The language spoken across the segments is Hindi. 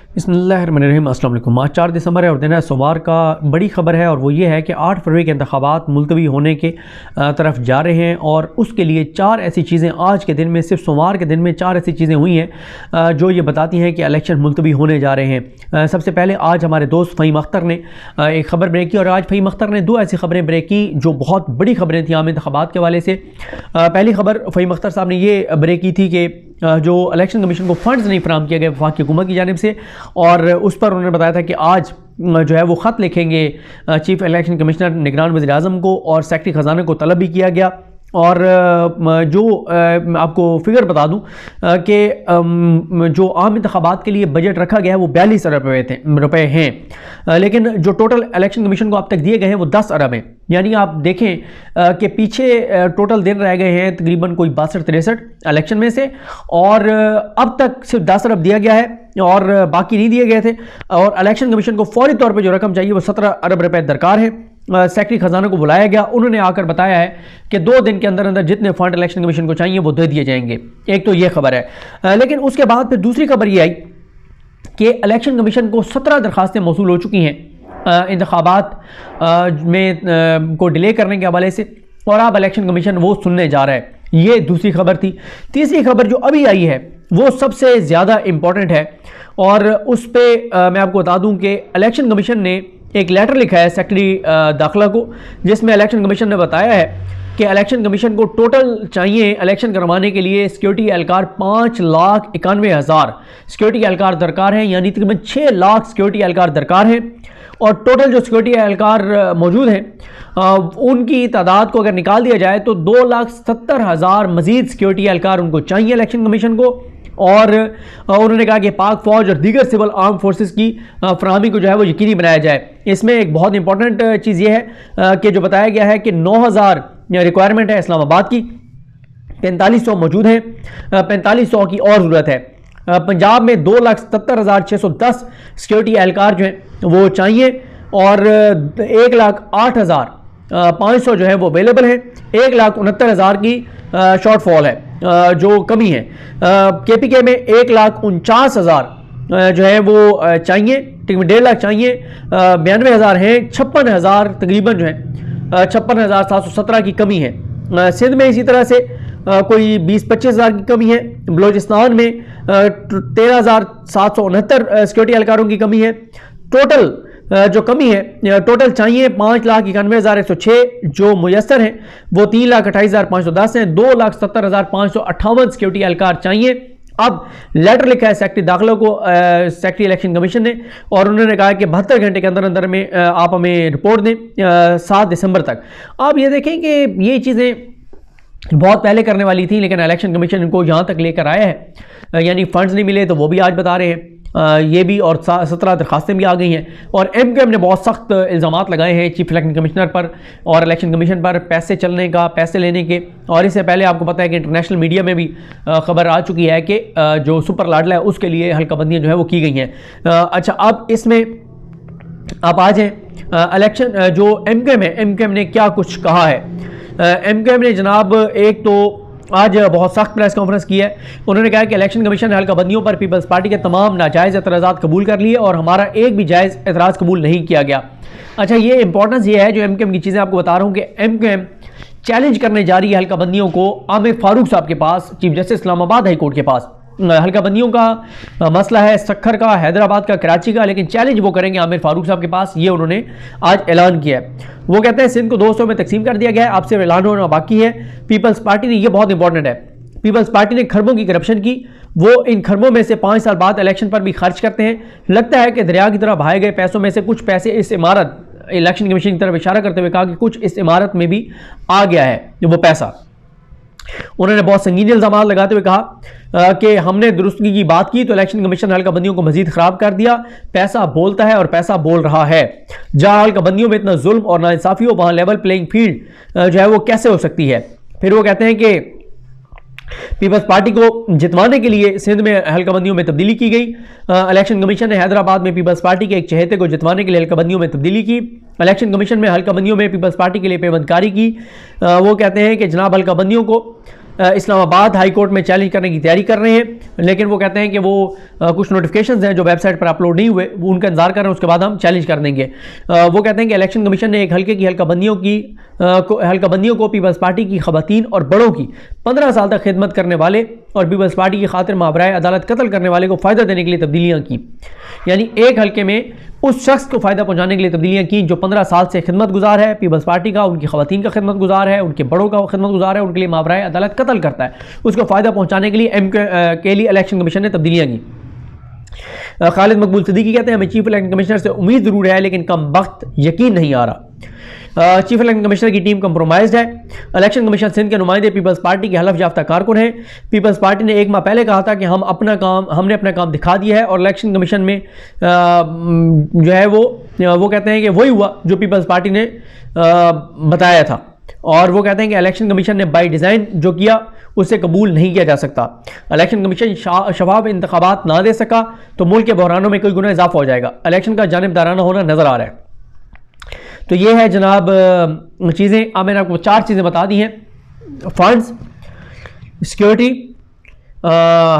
बिस्मिल्लाहिर्रहमानिर्रहीम। अस्सलाम वालेकुम। आज 4 दिसंबर है और दिन है सोमवार का। बड़ी खबर है और वो ये है कि 8 फरवरी के इंतखाबात मुलतवी होने के तरफ जा रहे हैं और उसके लिए 4 ऐसी चीज़ें आज के दिन में, सिर्फ सोमवार के दिन में 4 ऐसी चीज़ें हुई हैं जो ये बताती हैं कि इलेक्शन मुलतवी होने जा रहे हैं। सबसे पहले आज हमारे दोस्त फ़हीम अख्तर ने एक ख़बर ब्रेक की और आज फ़हीम अख्तर ने 2 ऐसी ख़बरें ब्रेक की जो बहुत बड़ी ख़बरें थी आम इंतखाबात के हवाले से। पहली ख़बर फ़हीम अख्तर साहब ने ये ब्रेक की थी कि जो इलेक्शन कमीशन को फंड्स नहीं फराहम किया गया वफाकी हुकूमत की जानिब से, और उस पर उन्होंने बताया था कि आज जो है वो ख़त लिखेंगे चीफ इलेक्शन कमिश्नर निगरान वज़ीर आज़म को और सेक्रेटरी ख़जाना को तलब भी किया गया। और जो आपको फिगर बता दूं कि जो आम इंतखाबात के लिए बजट रखा गया है वो 42 अरब रुपए हैं, लेकिन जो टोटल इलेक्शन कमीशन को अब तक दिए गए हैं वो 10 अरब हैं। यानी आप देखें कि पीछे टोटल दिन रह गए हैं तकरीबन कोई 62-63 इलेक्शन में से, और अब तक सिर्फ 10 अरब दिया गया है और बाकी नहीं दिए गए थे। और इलेक्शन कमीशन को फौरी तौर पर जो रकम चाहिए वो 17 अरब रुपए दरकार है। सेक्रेटरी खजाना को बुलाया गया, उन्होंने आकर बताया है कि 2 दिन के अंदर अंदर जितने फंड इलेक्शन कमीशन को चाहिए वो दे दिए जाएंगे। एक तो ये खबर है, लेकिन उसके बाद फिर दूसरी खबर ये आई कि इलेक्शन कमीशन को 17 दरखास्तें मौसूल हो चुकी हैं इंतखाबात में को डिले करने के हवाले से, और अब इलेक्शन कमीशन वो सुनने जा रहा है। ये दूसरी खबर थी। तीसरी खबर जो अभी आई है वो सबसे ज़्यादा इम्पॉर्टेंट है और उस पर मैं आपको बता दूं कि इलेक्शन कमीशन ने एक लेटर लिखा है सेक्रेटरी दाखिला को, जिसमें इलेक्शन कमीशन ने बताया है कि इलेक्शन कमीशन को टोटल चाहिए इलेक्शन करवाने के लिए सिक्योरिटी एहलकार 5,91,000 सिक्योरिटी एहलकार दरकार हैं, यानी तकरीबन 6 लाख सिक्योरिटी एहलकार दरकार हैं। और टोटल जो सिक्योरिटी एहलकार मौजूद हैं उनकी तादाद को अगर निकाल दिया जाए तो 2,70,000 मजीद सिक्योरिटी एहलकार उनको चाहिए इलेक्शन कमीशन को। और उन्होंने कहा कि पाक फौज और दीगर सिविल आर्म फोर्सेस की फराहमी को जो है वो यकीनी बनाया जाए। इसमें एक बहुत इंपॉर्टेंट चीज़ ये है कि जो बताया गया है कि 9,000 रिक्वायरमेंट है इस्लामाबाद की, 4500 मौजूद हैं, 4500 की और ज़रूरत है। पंजाब में 2,77,610 सिक्योरिटी एहलकार जो हैं वो चाहिए और 1,08,500 जो है वो अवेलेबल हैं। 1,69,000 की शॉर्टफॉल है, जो कमी है। KPK में 1,49,000 जो है वो चाहिए, 1.5 लाख चाहिए, 92,000 हैं, 56,000 तकरीबन जो है 56,717 की कमी है। सिंध में इसी तरह से कोई 20-25,000 की कमी है। बलोचिस्तान में 13,769 सिक्योरिटी एहलकारों की कमी है। टोटल जो कमी है टोटल चाहिए 5,91,106, जो मुयस्सर हैं वो 3,28,510 हैं। 2,70,558 सिक्योरिटी एहलकार चाहिए। अब लेटर लिखा है सेक्रेटरी दाखिला को सेक्रेटरी इलेक्शन कमीशन ने, और उन्होंने कहा कि 72 घंटे के अंदर अंदर में आप हमें रिपोर्ट दें 7 दिसंबर तक। आप ये देखें कि ये चीज़ें बहुत पहले करने वाली थी, लेकिन इलेक्शन कमीशन इनको यहाँ तक लेकर आया है। यानी फंड्स नहीं मिले तो वो भी आज बता रहे हैं ये भी, और 17 दरखास्तें भी आ गई हैं। और MQM ने बहुत सख्त इल्ज़ामात लगाए हैं चीफ इलेक्शन कमिश्नर पर और इलेक्शन कमीशन पर, पैसे चलने का, पैसे लेने के। और इससे पहले आपको पता है कि इंटरनेशनल मीडिया में भी खबर आ चुकी है कि जो सुपर लाडला है उसके लिए हल्काबंदियाँ जो है वो की गई हैं। अच्छा, अब इसमें आप आ जाएँ इलेक्शन जो MQM है, MQM ने क्या कुछ कहा है। MQM ने जनाब एक तो आज बहुत सख्त प्रेस कॉन्फ्रेंस की है। उन्होंने कहा कि इलेक्शन कमीशन ने हल्काबंदियों पर पीपल्स पार्टी के तमाम नाजायज़ एतराज़ात कबूल कर लिए और हमारा एक भी जायज़ एतराज़ कबूल नहीं किया गया। अच्छा, ये इंपॉर्टेंस ये है जो MQM की चीज़ें आपको बता रहा हूँ कि MQM चैलेंज करने जा रही है हल्काबंदियों को आमिर फारूक साहब के पास, chief justice Islamabad high court के पास। हल्काबंदियों का मसला है सक्खर का, हैदराबाद का, कराची का, लेकिन चैलेंज वो करेंगे आमिर फारूक साहब के पास। ये उन्होंने आज ऐलान किया है। वो कहते हैं सिंध को 2 हिस्सों में तकसीम कर दिया गया है, अब सिर्फ ऐलान होना बाकी है। पीपल्स पार्टी ने, ये बहुत इंपॉर्टेंट है, पीपल्स पार्टी ने खरबों की करप्शन की। वो इन खरबों में से 5 साल बाद इलेक्शन पर भी खर्च करते हैं। लगता है कि दरिया की तरह बहाए गए पैसों में से कुछ पैसे इस इमारत, इलेक्शन कमीशन की तरफ इशारा करते हुए कहा कि कुछ इस इमारत में भी आ गया है वो पैसा। उन्होंने बहुत संगीन इल्जाम लगाते हुए कहा कि हमने दुरुस्तगी की बात की तो इलेक्शन कमीशन हल्काबंदियों को मजीद खराब कर दिया। पैसा बोलता है और पैसा बोल रहा है। जहां हल्काबंदियों में इतना जुल्म और नाइंसाफी हो वहां लेवल प्लेइंग फील्ड जो है वो कैसे हो सकती है। फिर वो कहते हैं कि पीपल्स पार्टी को जितवाने के लिए सिंध में हल्काबंदियों में तब्दीली की गई। इलेक्शन कमीशन ने हैदराबाद में पीपल्स पार्टी के एक चहेते को जितवाने के लिए हल्काबंदियों में तब्दीली की। इलेक्शन कमीशन में हल्काबंदियों में पीपल्स पार्टी के लिए पेवंदकारी की। वो कहते हैं कि जनाब हल्काबंदियों को इस्लामाबाद हाई कोर्ट में चैलेंज करने की तैयारी कर रहे हैं, लेकिन वो कहते हैं कि वो कुछ नोटिफिकेशंस हैं जो वेबसाइट पर अपलोड नहीं हुए, वो उनका इंतजार कर रहे हैं, उसके बाद हम चैलेंज कर देंगे। वो कहते हैं कि इलेक्शन कमीशन ने एक हल्के की हल्काबंदियों को पीपल्स पार्टी की खवातीन और बड़ों की 15 साल तक खिदमत करने वाले और पीपल्स पार्टी की खातिर माबराए अदालत कत्ल करने वाले को फ़ायदा देने के लिए तब्दीलियाँ की। यानी एक हल्के में उस शख्स को फ़ायदा पहुंचाने के लिए तब्दीलियाँ की जो 15 साल से खिदमत गुजार है पीपल्स पार्टी का, उनकी खवातीन का खिदमत गुजार है, उनके बड़ों का खिदमत गुजार है, उनके लिए माबराए अदालत कत्ल करता है, उसको फ़ायदा पहुँचाने के लिए के लिए इलेक्शन कमीशन ने तब्दीलियाँ की। खालिद मकबूल सिद्दीकी कहते हैं हमें चीफ इलेक्शन कमिश्नर से उम्मीद ज़रूर है लेकिन कम वक्त यकीन नहीं आ रहा। चीफ इलेक्शन कमिश्नर की टीम कंप्रोमाइज्ड है। इलेक्शन कमीशन सिंध के नुमाइंदे पीपल्स पार्टी के हलफ याफ्ता कारकुन हैं। पीपल्स पार्टी ने 1 माह पहले कहा था कि हमने अपना काम दिखा दिया है और इलेक्शन कमीशन में जो है वो कहते हैं कि वही हुआ जो पीपल्स पार्टी ने बताया था, और वो कहते हैं कि इलेक्शन कमीशन ने बाई डिज़ाइन जो किया उससे कबूल नहीं किया जा सकता। इलेक्शन कमीशन शफाफ इंतखाबात ना दे सका तो मुल्क के बहरानों में कोई गुना इजाफा हो जाएगा। इलेक्शन का जानिबदाराना होना नज़र आ रहा है। तो ये है जनाब चीज़ें। अब मैंने आपको 4 चीज़ें बता दी हैं, फंड्स, सिक्योरिटी,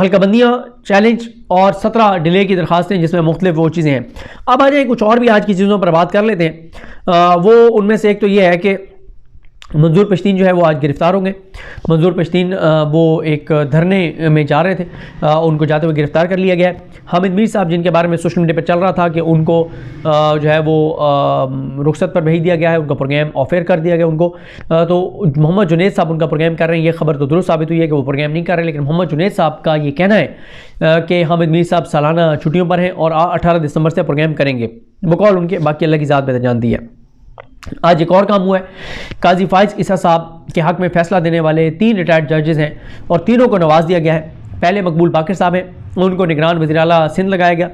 हल्काबंदियाँ, चैलेंज और 17 डिले की दरखास्तें जिसमें मुख्तलिफ वो चीज़ें हैं। अब आ जाए कुछ और भी आज की चीज़ों पर बात कर लेते हैं। वो उनमें से एक तो ये है कि मंजूर पश्तीन जो है वो आज गिरफ़्तार होंगे। मंजूर पश्तीन वो एक धरने में जा रहे थे, उनको जाते हुए गिरफ़्तार कर लिया गया है। हामिद मीर साहब जिनके बारे में सोशल मीडिया पर चल रहा था कि उनको जो है वो रुखसत पर भेज दिया गया है, उनका प्रोग्राम ऑफ एयर कर दिया गया उनको। तो मोहम्मद जुनैद साहब उनका प्रोग्राम कर रहे हैं। ये खबर तो दुरुस्त साबित हुई है कि वो प्रोग्राम नहीं कर रहे, लेकिन मोहम्मद जुनैद साहब का ये कहना है कि हामिद मीर साहब सालाना छुट्टियों पर हैं और 18 दिसंबर से प्रोग्राम करेंगे बकौल उनके, बाकी अल्लाह की ज़ात बेहतर जानती है। आज एक और काम हुआ है, काजी फाइज ईसा साहब के हक़ में फ़ैसला देने वाले 3 रिटायर्ड जजेज़ हैं और तीनों को नवाज दिया गया है। पहले मकबूल बाकर साहब हैं, उनको निगरान वज़ीर आला सिंध लगाया गया।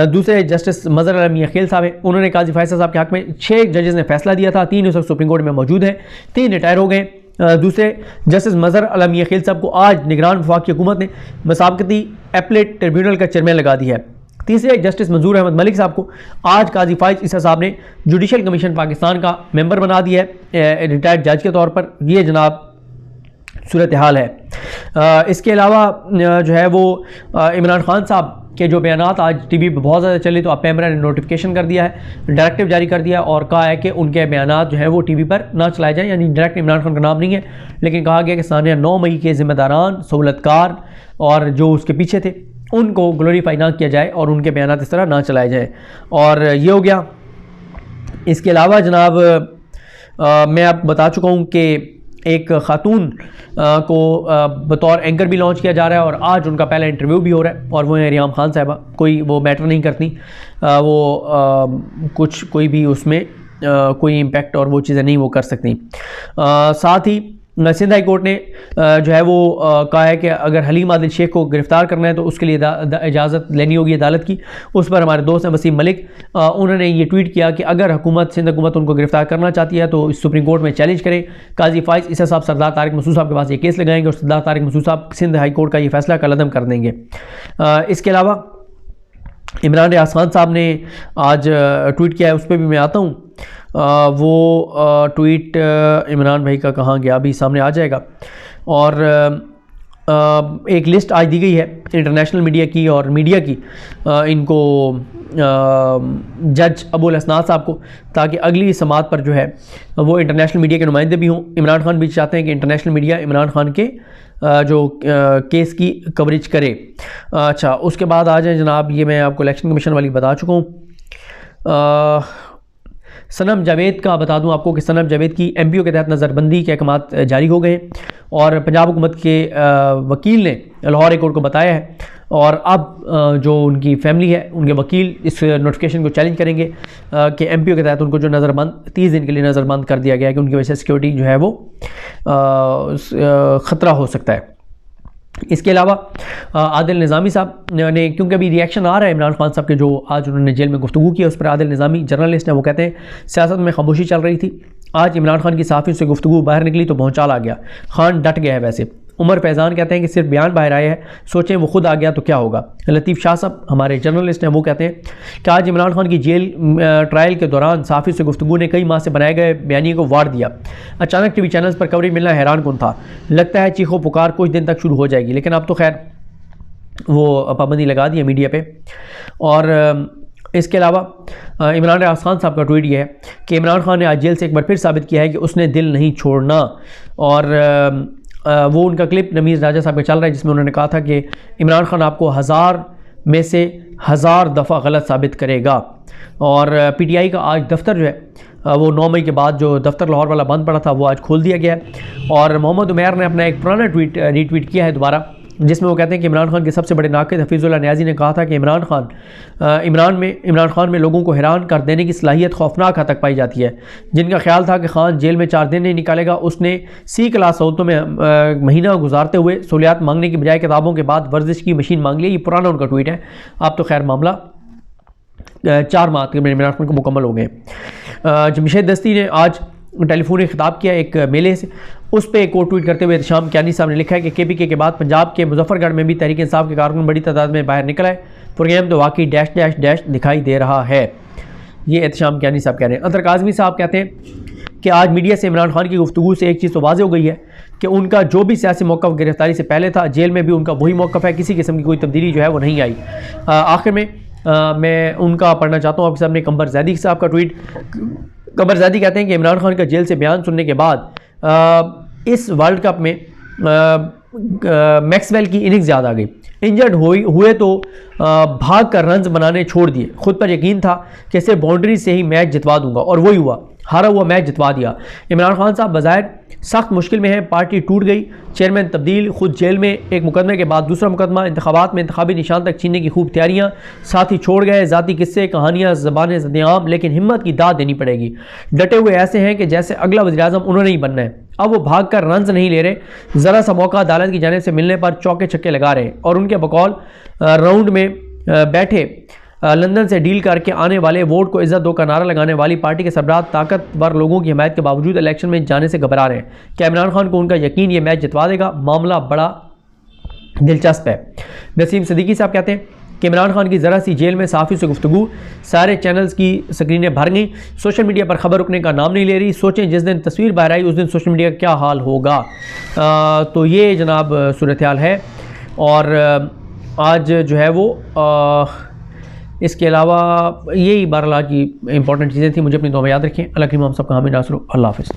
दूसरे जस्टिस मज़हर आलम मियां खील साहब हैं, उन्होंने काजी फाइज साहब के हक़ में 6 जजेज़ ने फ़ैसला दिया था, 3 उस वक्त सुप्रीम कोर्ट में मौजूद हैं, 3 रिटायर हो गए। दूसरे जस्टिस मज़हर आलम मियां खील साहब को आज निगरान वफाकी हुकूमत ने मसाबकती एपलेट ट्रिब्यूनल का चेयरमैन लगा दिया है। तीसरे जस्टिस मंजूर अहमद मलिक साहब को आज काजी फाइज ईसा साहब ने जुडिशल कमीशन पाकिस्तान का मेंबर बना दिया है रिटायर्ड जज के तौर पर। ये जनाब सूरत हाल है। इसके अलावा जो है वो इमरान खान साहब के जो बयानात आज टीवी पे बहुत ज़्यादा चले, तो अब पैमरा ने नोटिफिकेशन कर दिया है, डायरेक्टिव जारी कर दिया और कहा है कि उनके बयानात जो है वो टीवी पर ना चलाए जाएँ। यानी डायरेक्ट इमरान खान का नाम नहीं है, लेकिन कहा गया कि सानिया 9 मई के ज़िम्मेदारान, सहूलतकार और जो उसके पीछे थे उनको ग्लोरीफाई ना किया जाए और उनके बयानात इस तरह ना चलाए जाए। और ये हो गया। इसके अलावा जनाब मैं आपको बता चुका हूँ कि एक ख़ातून को बतौर एंकर भी लॉन्च किया जा रहा है और आज उनका पहला इंटरव्यू भी हो रहा है और वो है रियाम खान साहिबा। कोई वो मैटर नहीं करती, वो कोई भी उसमें कोई इम्पेक्ट और वो चीज़ें नहीं वो कर सकती। साथ ही सिंध हाई कोर्ट ने जो है वो कहा है कि अगर हलीम आदिल शेख को गिरफ़्तार करना है तो उसके लिए इजाज़त लेनी होगी अदालत की। उस पर हमारे दोस्त हैं वसीम मलिक, उन्होंने ये ट्वीट किया कि अगर सिंध हुकूमत उनको गिरफ़्तार करना चाहती है तो सुप्रीम कोर्ट में चैलेंज करें। काजी फाइज ईसा साहब सरदार तारिक मसूद साहब के पास ये केस लगाएंगे और सरदार तारिक मसूद साहब सिंध हाई कोर्ट का ये फैसला कलअदम कर देंगे। इसके अलावा इमरान रियाज खान साहब ने आज ट्वीट किया है, उस पर भी मैं आता हूँ। वो ट्वीट इमरान भाई का कहाँ गया, अभी सामने आ जाएगा। और एक लिस्ट आज दी गई है इंटरनेशनल मीडिया की और मीडिया की इनको जज अबुल हसनात साहब को, ताकि अगली समात पर जो है वो इंटरनेशनल मीडिया के नुमाइंदे भी हों। इमरान खान भी चाहते हैं कि इंटरनेशनल मीडिया इमरान खान के जो केस की कवरेज करे। अच्छा, उसके बाद आ जाए जनाब, ये मैं आपको इलेक्शन कमीशन वाली बता चुका हूँ। सनम जावेद का बता दूं आपको कि सनम जावेद की एमपीओ के तहत नज़रबंदी के अहकामात जारी हो गए और पंजाब हुकूमत के वकील ने लाहौर हाई कोर्ट को बताया है और अब जो उनकी फैमिली है उनके वकील इस नोटिफिकेशन को चैलेंज करेंगे कि एमपीओ के तहत उनको जो नज़रबंद 30 दिन के लिए नज़रबंद कर दिया गया है कि उनकी वजह से सिक्योरिटी जो है वो ख़तरा हो सकता है। इसके अलावा आदिल निज़ामी साहब ने, क्योंकि अभी रिएक्शन आ रहा है इमरान खान साहब के जो आज उन्होंने जेल में गुफ्तगू की, उस पर आदिल निज़ामी जर्नलिस्ट हैं, वो कहते हैं सियासत में खामोशी चल रही थी, आज इमरान खान की सहाफ़ियों से गुफ्तगू बाहर निकली तो भौचाल आ गया, खान डट गया है। वैसे उमर फैज़ान कहते हैं कि सिर्फ बयान बाहर आया है, सोचें वो खुद आ गया तो क्या होगा। लतीफ़ शाह साहब हमारे जर्नलिस्ट हैं, वो कहते हैं कि आज इमरान खान की जेल ट्रायल के दौरान सहाफ़ी से गुफ्तगू ने कई माह से बनाए गए बयानी को वार दिया। अचानक टीवी चैनल्स पर कवरेज मिलना हैरान कुन था। लगता है चीखो पुकार कुछ दिन तक शुरू हो जाएगी, लेकिन अब तो खैर वो पाबंदी लगा दी है मीडिया पर। और इसके अलावा इमरान राज खान साहब का ट्वीट ये है कि इमरान खान ने आज जेल से एक बार फिर साबित किया है कि उसने दिल नहीं छोड़ना। और वो उनका क्लिप नमीज़ राजा साहब का चल रहा है जिसमें उन्होंने कहा था कि इमरान खान आपको 1000 में से 1000 दफ़ा गलत साबित करेगा। और PTI का आज दफ्तर जो है वो 9 मई के बाद जो दफ्तर लाहौर वाला बंद पड़ा था वो आज खोल दिया गया है। और मोहम्मद उमैर ने अपना एक पुराना ट्वीट रीट्वीट किया है दोबारा, जिसमें वो कहते हैं कि इमरान खान के सबसे बड़े नाक़िद हफीज़ुल्लाह नियाज़ी ने कहा था कि इमरान खान में लोगों को हैरान कर देने की सलाहियत खौफनाक हद तक पाई जाती है। जिनका ख्याल था कि खान जेल में 4 दिन नहीं निकालेगा, उसने C क्लास सहूलतों में महीना गुजारते हुए सहूलियात मांगने की बजाय किताबों के बाद वर्जिश की मशीन मांग ली। ये पुराना उनका ट्वीट है। अब तो खैर मामला 4 माह के इमरान खान को मुकम्मल हो गए। जमशेद दस्ती ने आज टेलीफोनिक खिताब किया एक मेले से, उस पर एक और ट्वीट करते हुए एहतशाम कियानी साहब ने लिखा है कि KPK के बाद पंजाब के मुजफ्फरगढ़ में भी तहरीक इंसाफ के कारकुन बड़ी तादाद में बाहर निकला है। प्रोग्राम तो वाकई डैश डैश डैश दिखाई दे रहा है। ये एहतशाम कियानी साहब कह रहे हैं। अंतर काज़मी साहब कहते हैं कि आज मीडिया से इमरान खान की गुफ्तगू से एक चीज़ तो वाज़ेह हो गई है कि उनका जो भी सियासी मौक़िफ़ गिरफ्तारी से पहले था, जेल में भी उनका वही मौक़िफ़ है, किसी किस्म की कोई तब्दीली जो है वो नहीं आई। आखिर में मैं उनका पढ़ना चाहता हूँ आपके सामने कमर ज़ैदी साहब का ट्वीट। कमर ज़ैदी कहते हैं कि इमरान खान का जेल से बयान सुनने के बाद इस वर्ल्ड कप में मैक्सवेल की इनिंग्स याद आ गई। इंजर्ड हुए तो भाग कर रन्स बनाने छोड़ दिए, खुद पर यकीन था कि सिर्फ बाउंड्री से ही मैच जितवा दूंगा और वही हुआ, हारा हुआ मैच जितवा दिया। इमरान खान साहब बज़ाहिर सख्त मुश्किल में है, पार्टी टूट गई, चेयरमैन तब्दील, खुद जेल में, एक मुकदमे के बाद दूसरा मुकदमा, इंतखाबात में इंतखाबी निशान तक छीनने की खूब तैयारियां, साथ ही छोड़ गए ज़ाती किस्से कहानियाँ ज़बान ज़द-ए-आम, लेकिन हिम्मत की दाद देनी पड़ेगी। डटे हुए ऐसे हैं कि जैसे अगला वज़ीर-ए-आज़म उन्होंने ही बनना है। अब वो भाग कर रन्स नहीं ले रहे, ज़रा सा मौका अदालत की जानिब से मिलने पर चौके छक्के लगा रहे हैं। और उनके बकौल राउंड में बैठे लंदन से डील करके आने वाले वोट को इज्जत दो का नारा लगाने वाली पार्टी के सरबराह ताकतवर लोगों की हिमायत के बावजूद इलेक्शन में जाने से घबरा रहे हैं। क्या इमरान खान को उनका यकीन ये मैच जितवा देगा? मामला बड़ा दिलचस्प है। नसीम सिद्दीकी साहब कहते हैं कि इमरान खान की ज़रा सी जेल में सहाफ़ी से गुफ्तगू, सारे चैनल्स की स्क्रीनें भर गई, सोशल मीडिया पर खबर रुकने का नाम नहीं ले रही। सोचें जिस दिन तस्वीर बाहर आई उस दिन सोशल मीडिया का क्या हाल होगा। तो ये जनाब सूरत हाल है। और आज जो है वो इसके अलावा यही 12 की इंपॉर्टेंट चीज़ें थी। मुझे अपनी दुआ में याद रखें। अल्लाह की हम सबका हामी नासर। अल्लाह हाफ़िज़।